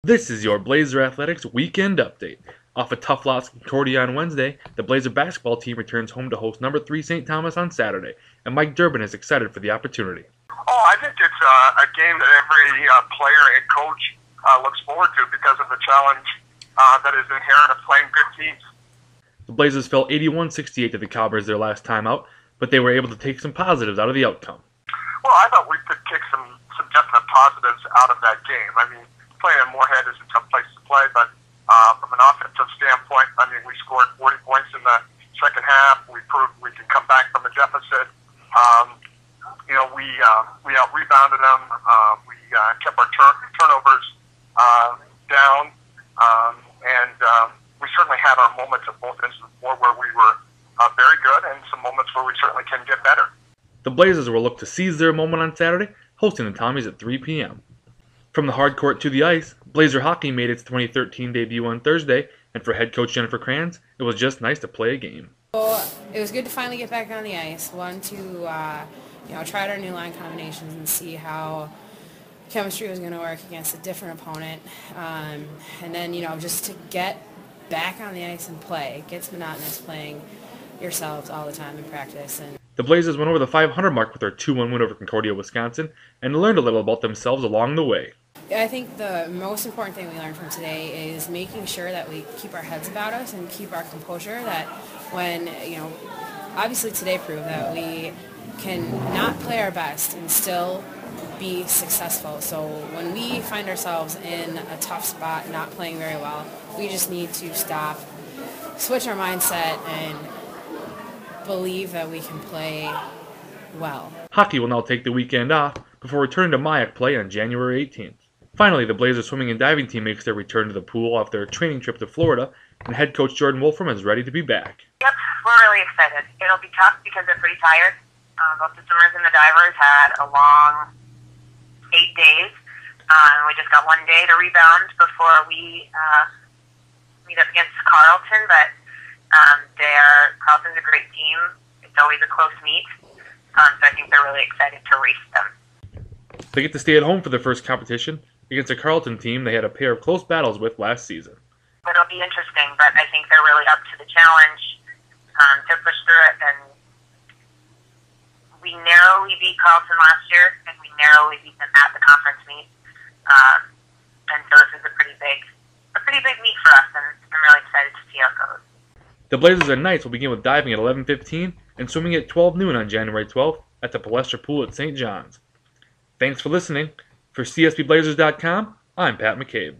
This is your Blazer Athletics Weekend Update. Off a tough loss to Concordia on Wednesday, the Blazer basketball team returns home to host number 3 St. Thomas on Saturday, and Mike Durbin is excited for the opportunity. I think it's a game that every player and coach looks forward to because of the challenge that is inherent of playing good teams. The Blazers fell 81-68 to the Cowboys their last time out, but they were able to take some positives out of the outcome. Well, I thought we could kick some definite positives out of that game. I mean, playing in Moorhead is a tough place to play, but from an offensive standpoint, I mean, we scored 40 points in the second half. We proved we can come back from a deficit. We out-rebounded them. We kept our turnovers down, and we certainly had our moments at both ends of the floor where we were very good and some moments where we certainly can get better. The Blazers will look to seize their moment on Saturday, hosting the Tommies at 3 p.m. From the hard court to the ice, Blazer hockey made its 2013 debut on Thursday, and for head coach Jennifer Kranz, it was just nice to play a game. Well, it was good to finally get back on the ice. One, to try out our new line combinations and see how chemistry was going to work against a different opponent. And then, just to get back on the ice and play. It gets monotonous playing yourselves all the time in practice. And the Blazers went over the 500 mark with their 2-1 win over Concordia, Wisconsin, and learned a little about themselves along the way. I think the most important thing we learned from today is making sure that we keep our heads about us and keep our composure, that when, obviously today proved that we can not play our best and still be successful. So when we find ourselves in a tough spot, not playing very well, we just need to stop, switch our mindset, and believe that we can play well. Hockey will now take the weekend off before returning to MIAC play on January 18th. Finally, the Blazers swimming and diving team makes their return to the pool off their training trip to Florida, and head coach Jordan Wolfram is ready to be back. Yep, we're really excited. It'll be tough because they're pretty tired. Both the swimmers and the divers had a long 8 days. We just got 1 day to rebound before we meet up against Carleton, but Carleton's a great team. It's always a close meet, so I think they're really excited to race them. They get to stay at home for their first competition against a Carleton team they had a pair of close battles with last season. It'll be interesting, but I think they're really up to the challenge to push through it. And we narrowly beat Carleton last year, and we narrowly beat them at the conference meet. And so this is a pretty big meet for us, and I'm really excited to see how it goes. The Blazers and Knights will begin with diving at 11:15 and swimming at 12 noon on January 12th at the Palestra Pool at St. John's. Thanks for listening. For CSBBlazers.com, I'm Pat McCabe.